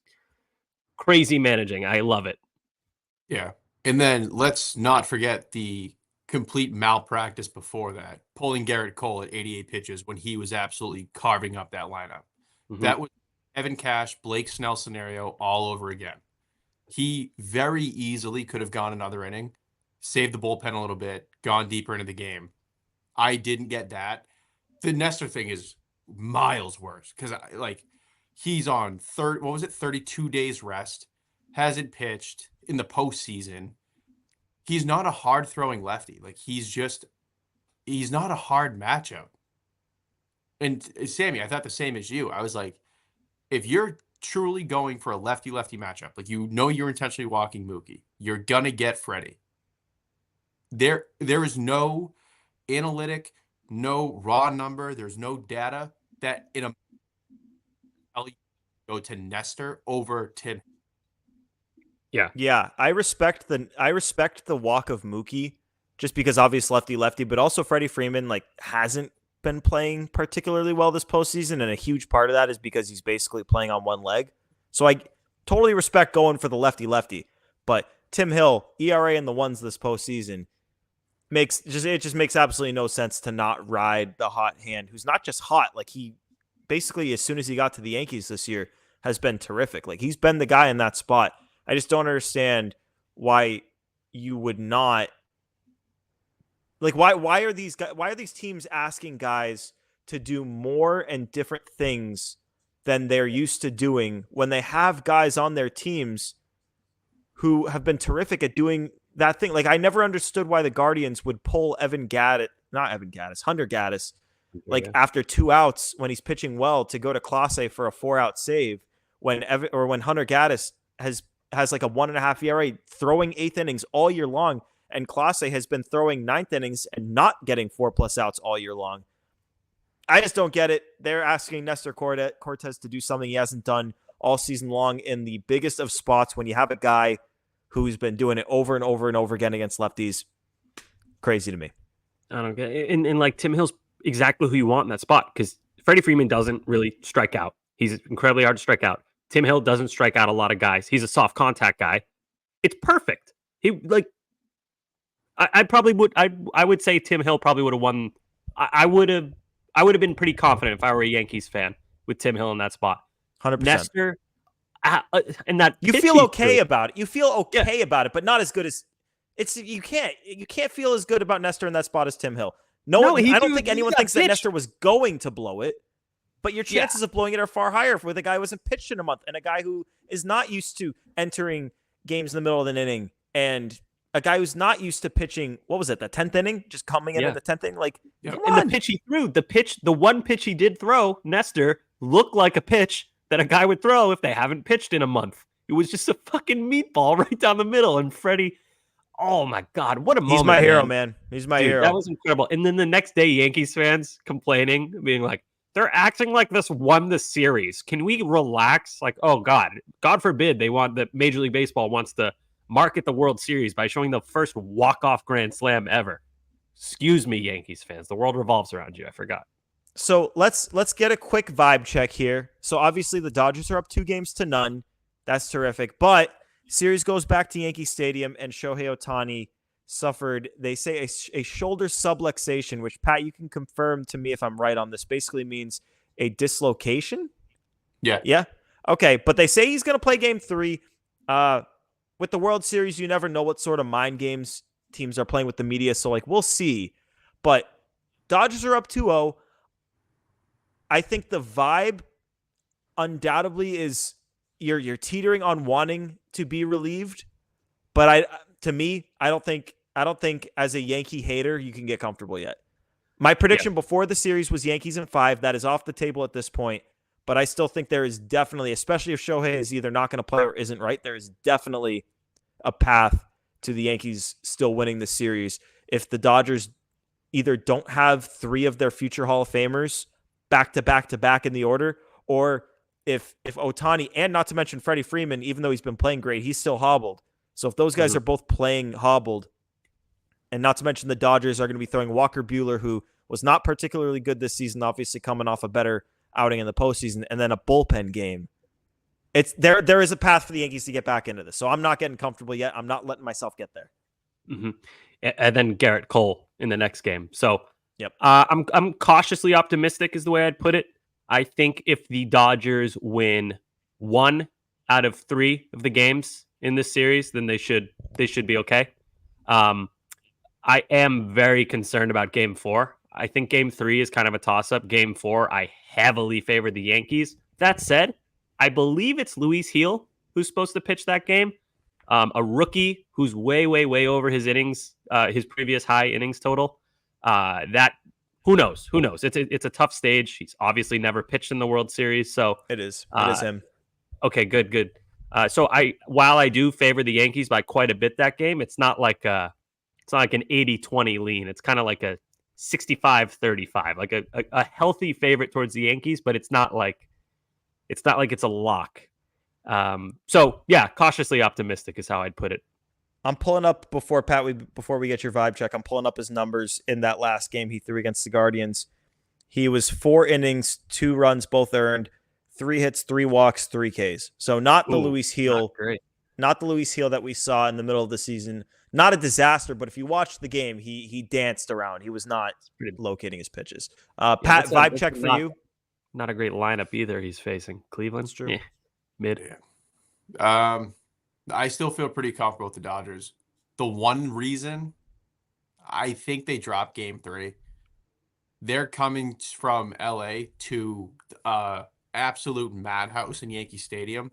crazy managing. I love it. Yeah. And then let's not forget the complete malpractice before that, pulling Garrett Cole at 88 pitches when he was absolutely carving up that lineup. Mm-hmm. That was Evan Cash, Blake Snell scenario all over again. He very easily could have gone another inning, saved the bullpen a little bit, gone deeper into the game. I didn't get that. The Nestor thing is miles worse because he's on 32 days rest, hasn't pitched in the postseason. He's not a hard throwing lefty. He's not a hard matchup. And Sammy, I thought the same as you. I was like, if you're truly going for a lefty-lefty matchup, you're intentionally walking Mookie, you're gonna get Freddie. There is no analytic, no raw number, there's no data that in a go to Nestor over Tim. Yeah. I respect the walk of Mookie just because obvious lefty, but also Freddie Freeman hasn't been playing particularly well this postseason, and a huge part of that is because he's basically playing on one leg. So I totally respect going for the lefty, but Tim Hill, ERA in the ones this postseason, it just makes absolutely no sense to not ride the hot hand, who's not just hot. He basically, as soon as he got to the Yankees this year, has been terrific. He's been the guy in that spot. I just don't understand why you would not. Why are these teams asking guys to do more and different things than they're used to doing when they have guys on their teams who have been terrific at doing that thing? I never understood why the Guardians would pull Hunter Gaddis, after 2 outs when he's pitching well to go to Clase for a 4-out save when Hunter Gaddis has a 1.5 ERA throwing 8th innings all year long. And Clase has been throwing 9th innings and not getting 4+ outs all year long. I just don't get it. They're asking Nestor Cortez to do something he hasn't done all season long in the biggest of spots when you have a guy who's been doing it over and over and over again against lefties. Crazy to me. I don't get it. And Tim Hill's exactly who you want in that spot because Freddie Freeman doesn't really strike out. He's incredibly hard to strike out. Tim Hill doesn't strike out a lot of guys. He's a soft contact guy. It's perfect. He like I probably would I would say Tim Hill probably would have won. I would have been pretty confident if I were a Yankees fan with Tim Hill in that spot. 100%. Nestor, and that You pitch feel he okay threw- about it. You feel okay about it, but not as good as it's. You can't feel as good about Nestor in that spot as Tim Hill. No, he I don't threw- think he anyone got thinks that pitched. Nestor was going to blow it, but your chances of blowing it are far higher with a guy who hasn't pitched in a month and a guy who is not used to entering games in the middle of an inning and a guy who's not used to pitching. What was it? The 10th inning, just coming in at the 10th inning. Like, come and on. the pitch he threw, the one pitch he did throw, Nestor looked like a pitch that a guy would throw if they haven't pitched in a month. It was just a fucking meatball right down the middle, and Freddie. Oh my God, what a moment. He's my hero, man. He's my hero. That was incredible. And then the next day, Yankees fans complaining, being like, they're acting like this won the series. Can we relax? Like, oh God forbid they want that Major League Baseball wants to market the World Series by showing the first walk-off grand slam ever. Excuse me, Yankees fans. The world revolves around you. I forgot. So let's get a quick vibe check here. So obviously the Dodgers are up 2-0. That's terrific. But series goes back to Yankee Stadium, and Shohei Ohtani suffered, they say, a shoulder subluxation, which, Pat, you can confirm to me if I'm right on this. Basically means a dislocation? Yeah. Yeah? Okay, but they say he's going to play Game 3. With the World Series, you never know what sort of mind games teams are playing with the media, so, like, we'll see. But Dodgers are up 2-0. I think the vibe undoubtedly is you're teetering on wanting to be relieved, but I don't think as a Yankee hater you can get comfortable yet. My prediction before the series was Yankees in 5. That is off the table at this point, but I still think there is definitely, especially if Shohei is either not going to play or isn't right, there is definitely a path to the Yankees still winning the series if the Dodgers either don't have 3 of their future Hall of Famers back to back in the order, or if Ohtani, and not to mention Freddie Freeman, even though he's been playing great, he's still hobbled. So if those guys are both playing hobbled, and not to mention the Dodgers are going to be throwing Walker Buehler, who was not particularly good this season, obviously coming off a better outing in the postseason, and then a bullpen game. It's there is a path for the Yankees to get back into this. So I'm not getting comfortable yet. I'm not letting myself get there. Mm-hmm. And then Garrett Cole in the next game. So yep. I'm cautiously optimistic is the way I'd put it. I think if the Dodgers win 1 out of 3 of the games in this series, then they should be okay. I am very concerned about Game 4. I think Game 3 is kind of a toss-up. Game 4, I heavily favor the Yankees. That said, I believe it's Luis Gil who's supposed to pitch that game. A rookie who's way over his innings, his previous high innings total. Who knows? It's a tough stage. He's obviously never pitched in the World Series, so it is him. Okay, good. So while I do favor the Yankees by quite a bit that game, it's not like an 80-20 lean. It's kind of like a 65-35, like a healthy favorite towards the Yankees, but it's not like it's a lock. So yeah, cautiously optimistic is how I'd put it. I'm pulling up before we get your vibe check. I'm pulling up his numbers in that last game he threw against the Guardians. He was 4 innings, 2 runs, both earned, 3 hits, 3 walks, 3 Ks. So not the Luis Gil that we saw in the middle of the season. Not a disaster, but if you watched the game, he danced around. He was not locating his pitches. Pat, vibe check for you. Not a great lineup either. He's facing Cleveland. That's true. Yeah. Mid. Yeah. I still feel pretty comfortable with the Dodgers. The one reason I think they dropped Game 3, they're coming from LA to absolute madhouse in Yankee Stadium.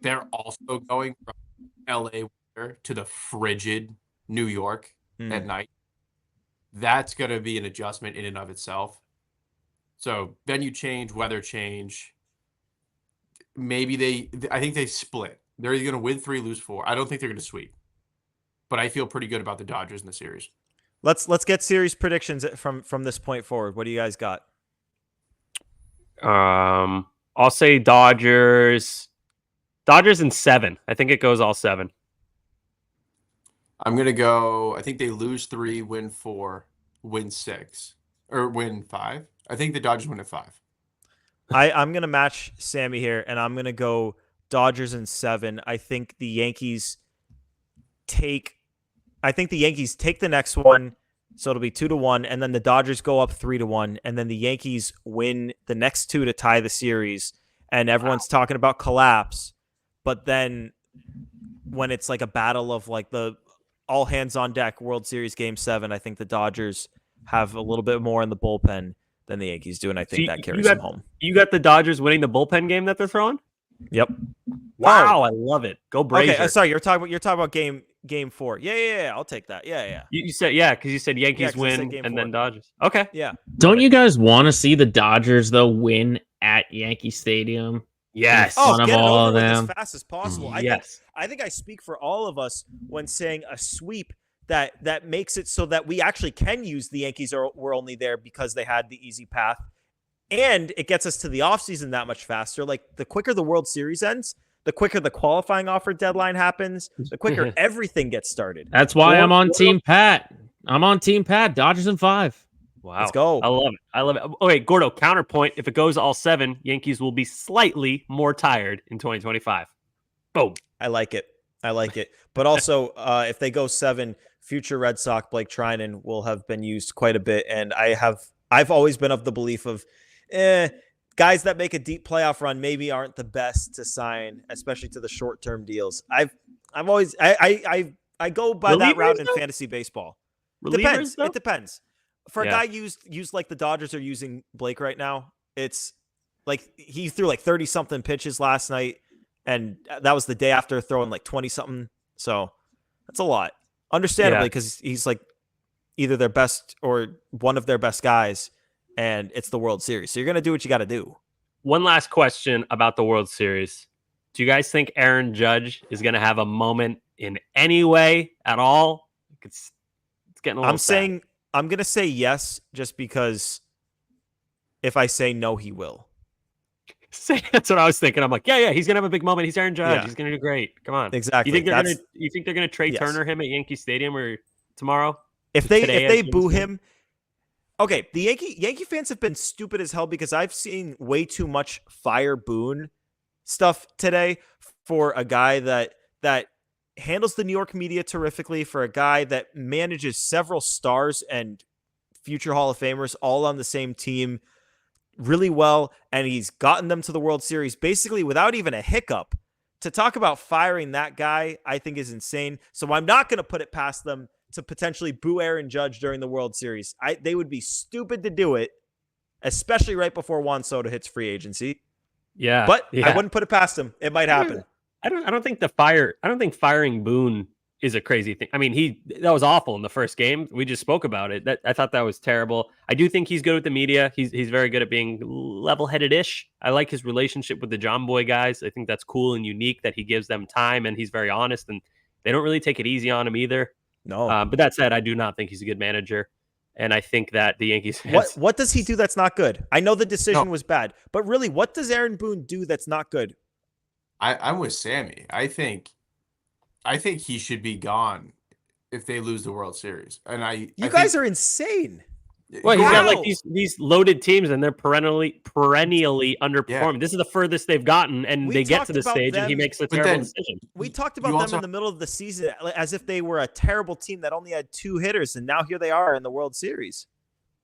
They're also going from LA to the frigid New York at night. That's going to be an adjustment in and of itself. So venue change, weather change. Maybe I think they split. They're either going to win 3, lose 4. I don't think they're going to sweep. But I feel pretty good about the Dodgers in the series. Let's get series predictions from this point forward. What do you guys got? I'll say Dodgers in 7. I think it goes all 7. I'm going to go, I think they lose 3, win 4, win 6, or win 5. I think the Dodgers win at 5. I'm gonna match Sammy here, and I'm gonna go Dodgers in 7. I think the Yankees take the next one, so it'll be 2-1, and then the Dodgers go up 3-1, and then the Yankees win the next 2 to tie the series, and everyone's talking about collapse. But then when it's like a battle of like the all hands on deck World Series Game 7, I think the Dodgers have a little bit more in the bullpen than the Yankees do, and I think that carries them home. You got the Dodgers winning the bullpen game that they're throwing? Yep. Wow, I love it. Go Brazier. Okay, sorry, you're talking about game 4. Yeah, I'll take that. Yeah. You said because you said Yankees win and then Dodgers. Okay. Yeah. Don't you guys want to see the Dodgers though win at Yankee Stadium? Yes. Oh, Get get it all over of with them. as fast as possible. Yes. I think I speak for all of us when saying a sweep that makes it so that we actually can use the Yankees were only there because they had the easy path. And it gets us to the offseason that much faster. Like, the quicker the World Series ends, the quicker the qualifying offer deadline happens, the quicker everything gets started. That's why I'm on Team Pat. I'm on Team Pat. Dodgers in 5. Wow. Let's go. I love it. Okay, Gordo, counterpoint. If it goes all 7, Yankees will be slightly more tired in 2025. Boom. I like it. But also, if they go 7, future Red Sox Blake Trinan will have been used quite a bit. And I've always been of the belief of guys that make a deep playoff run maybe aren't the best to sign, especially to the short-term deals. I go by that route in fantasy baseball. It depends. For a guy used like the Dodgers are using Blake right now, it's like he threw like 30-something pitches last night, and that was the day after throwing like 20-something. So that's a lot. Understandably, because he's like either their best or one of their best guys, and it's the World Series. So you're going to do what you got to do. One last question about the World Series. Do you guys think Aaron Judge is going to have a moment in any way at all? It's getting a little sad. I'm going to say yes, just because if I say no, he will. That's what I was thinking. I'm like, yeah, he's going to have a big moment. He's Aaron Judge. Yeah. He's going to do great. Come on. Exactly. You think they're going to Trey Turner him at Yankee Stadium or tomorrow? If they boo him, okay, the Yankee fans have been stupid as hell because I've seen way too much fire Boone stuff today for a guy that handles the New York media terrifically, for a guy that manages several stars and future Hall of Famers all on the same team really well, and he's gotten them to the World Series basically without even a hiccup. To talk about firing that guy, I think is insane. So I'm not going to put it past them to potentially boo Aaron Judge during the World Series. They would be stupid to do it, especially right before Juan Soto hits free agency. Yeah. But I wouldn't put it past him. It might happen. I don't think firing Boone is a crazy thing. I mean, that was awful in the first game. We just spoke about it. I thought that was terrible. I do think he's good with the media. He's very good at being level-headed-ish. I like his relationship with the John Boy guys. I think that's cool and unique that he gives them time, and he's very honest, and they don't really take it easy on him either. No. But that said, I do not think he's a good manager. And I think that the Yankees... What does he do that's not good? I know the decision was bad, but really, what does Aaron Boone do that's not good? I'm with Sammy. I think he should be gone if they lose the World Series. And you guys are insane. Well, he's got like these loaded teams, and they're perennially underperforming. Yeah. This is the furthest they've gotten, and they get to the stage, and he makes a terrible decision. We talked about them in the middle of the season as if they were a terrible team that only had 2 hitters, and now here they are in the World Series.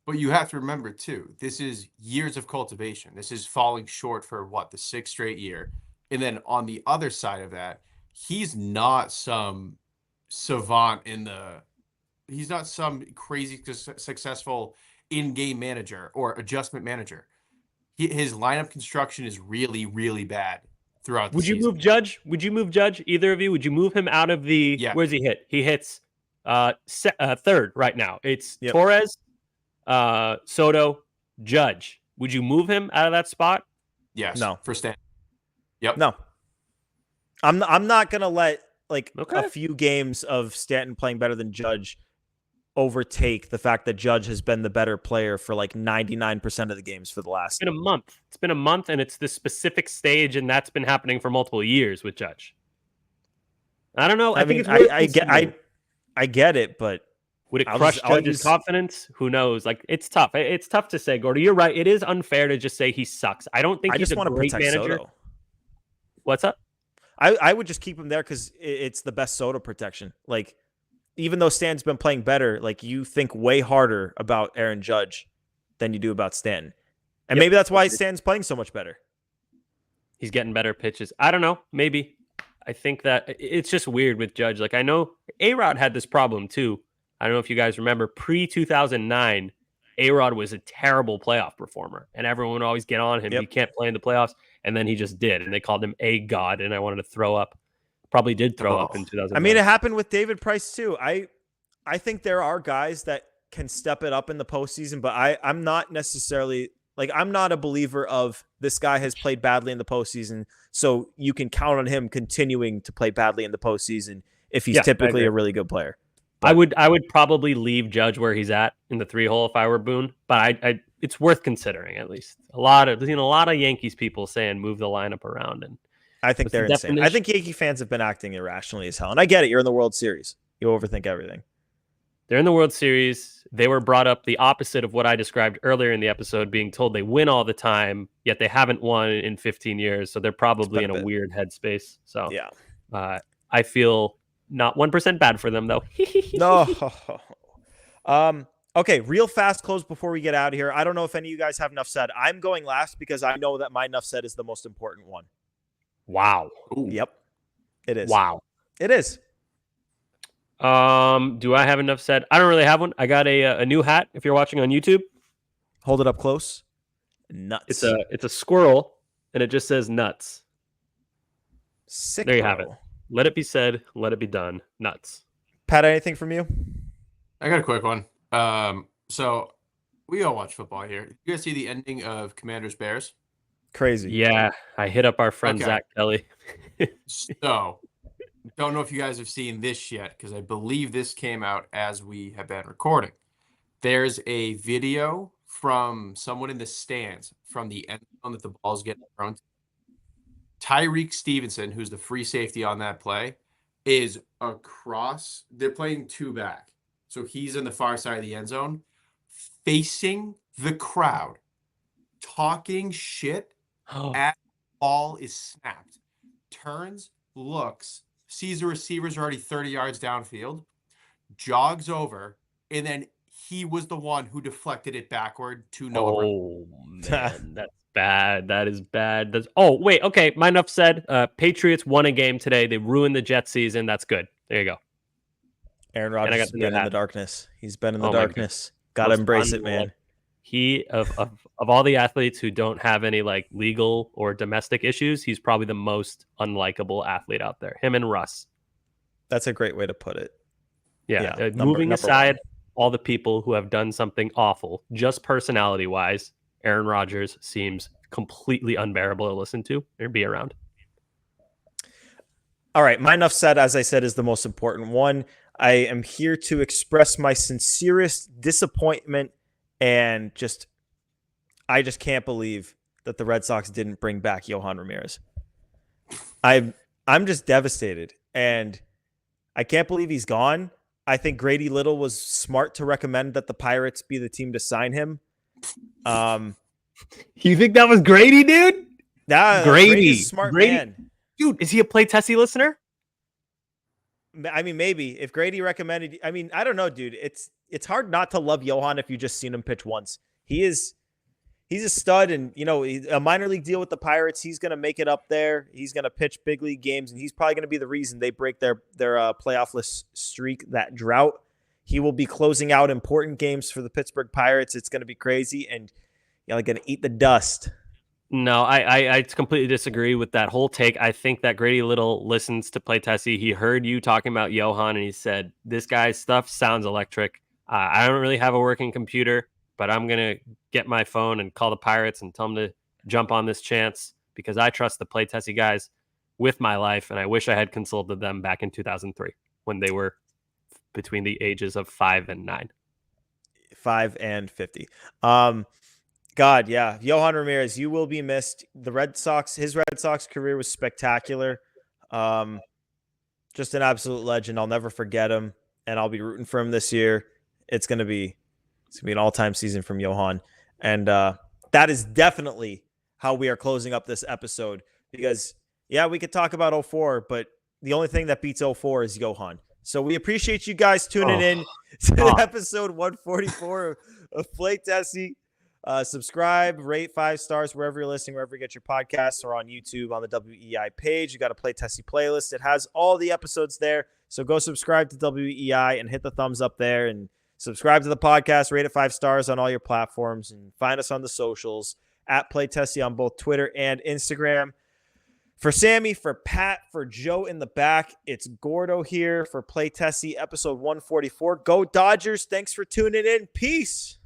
But you have to remember, too, this is years of cultivation. This is falling short for, the 6th straight year. And then on the other side of that, he's not some savant he's not some crazy successful in-game manager or adjustment manager. His lineup construction is really, really bad throughout the season. Would you move Judge? Either of you? Would you move him out of the... Yeah. Where's he hit? He hits third right now. It's Torres, Soto, Judge. Would you move him out of that spot? Yes. No. For Stan. Yep. No. I'm not going to let a few games of Stanton playing better than Judge overtake the fact that Judge has been the better player for 99% of the games for the last... It's been a month. It's been a month, and it's this specific stage, and that's been happening for multiple years with Judge. I don't know. I think it's really I get it, but Would it crush Judge's confidence? Who knows? Like, it's tough. It's tough to say, Gordo. You're right. It is unfair to just say he sucks. I don't think he's a great manager. Soto. What's up? I would just keep him there because it's the best Soto protection. Like, even though Stan's been playing better, like, you think way harder about Aaron Judge than you do about Stanton. And maybe that's why Stan's playing so much better. He's getting better pitches. I don't know. Maybe. I think that it's just weird with Judge. Like, I know A-Rod had this problem too. I don't know if you guys remember, pre-2009, A-Rod was a terrible playoff performer, and everyone would always get on him. He can't play in the playoffs, and then he just did, and they called him a god, and I wanted to throw up. Probably did throw up in 2009. I mean, it happened with David Price too. I think there are guys that can step it up in the postseason, but I'm not necessarily like I'm not a believer of this guy has played badly in the postseason, so you can count on him continuing to play badly in the postseason if he's typically a really good player. But I would probably leave Judge where he's at in the 3-hole if I were Boone, but I it's worth considering at least. A lot of Yankees people saying move the lineup around, and I think they're insane. I think Yankee fans have been acting irrationally as hell, and I get it. You're in the World Series. You overthink everything. They're in the World Series. They were brought up the opposite of what I described earlier in the episode, being told they win all the time, yet they haven't won in 15 years, so they're probably in a weird headspace. So yeah, I feel not 1% bad for them, though. No. Okay, real fast close before we get out of here. I don't know if any of you guys have enough said. I'm going last because I know that my enough said is the most important one. Wow. Ooh. Yep. It is. Wow. It is. Do I have enough said? I don't really have one. I got a new hat if you're watching on YouTube. Hold it up close. Nuts. It's a squirrel, and it just says nuts. Sick. There you have it. Let it be said. Let it be done. Nuts. Pat, anything from you? I got a quick one. So we all watch football here. You guys see the ending of Commanders Bears? Crazy. Yeah, I hit up our friend Zach Kelly. So, don't know if you guys have seen this yet, because I believe this came out as we have been recording. There's a video from someone in the stands from the end zone that the ball's getting thrown to. Tyreek Stevenson, who's the free safety on that play, is across. They're playing two back. So he's in the far side of the end zone, facing the crowd, talking shit as the ball is snapped. Turns, looks, sees the receivers are already 30 yards downfield, jogs over, and then he was the one who deflected it backward to Noah. Oh, man, that's bad. That is bad. Wait, okay, my enough said. Patriots won a game today. They ruined the Jets season. That's good. There you go. Aaron Rodgers has been in the darkness. He's been in the darkness. Got to embrace it, man. He of all the athletes who don't have any like legal or domestic issues, he's probably the most unlikable athlete out there. Him and Russ. That's a great way to put it. Yeah. Moving aside all the people who have done something awful, just personality-wise, Aaron Rodgers seems completely unbearable to listen to or be around. All right, my enough said, as I said, is the most important one. I am here to express my sincerest disappointment and I just can't believe that the Red Sox didn't bring back Yohan Ramirez. I'm just devastated, and I can't believe he's gone. I think Grady Little was smart to recommend that the Pirates be the team to sign him. You think that was Grady, dude? Nah, Grady's a smart man. Dude, is he a Play Tessie listener? I mean, maybe if Grady recommended. I mean, I don't know, dude. It's hard not to love Yohan if you just seen him pitch once. He's a stud, and a minor league deal with the Pirates. He's gonna make it up there. He's gonna pitch big league games, and he's probably gonna be the reason they break their playoffless streak, that drought. He will be closing out important games for the Pittsburgh Pirates. It's gonna be crazy, and gonna eat the dust. No, I completely disagree with that whole take. I think that Grady Little listens to Play Tessie. He heard you talking about Yohan, and he said, this guy's stuff sounds electric. I don't really have a working computer, but I'm going to get my phone and call the Pirates and tell them to jump on this chance because I trust the Play Tessie guys with my life, and I wish I had consulted them back in 2003 when they were between the ages of 5 and 9. 5 and 50. God, yeah. Yohan Ramirez, you will be missed. His Red Sox career was spectacular. Just an absolute legend. I'll never forget him, and I'll be rooting for him this year. it's gonna be an all-time season from Johan, and that is definitely how we are closing up this episode. Because we could talk about 04, but the only thing that beats 04 is Johan. So we appreciate you guys tuning in to episode 144 of Play Tessie. Subscribe, rate 5 stars wherever you're listening, wherever you get your podcasts, or on YouTube on the WEI page. You got a Play Tessie playlist. It has all the episodes there. So go subscribe to WEI and hit the thumbs up there, and subscribe to the podcast, rate it 5 stars on all your platforms, and find us on the socials at Play Tessie on both Twitter and Instagram. For Sammy, for Pat, for Joe in the back, it's Gordo here for Play Tessie episode 144. Go Dodgers. Thanks for tuning in. Peace.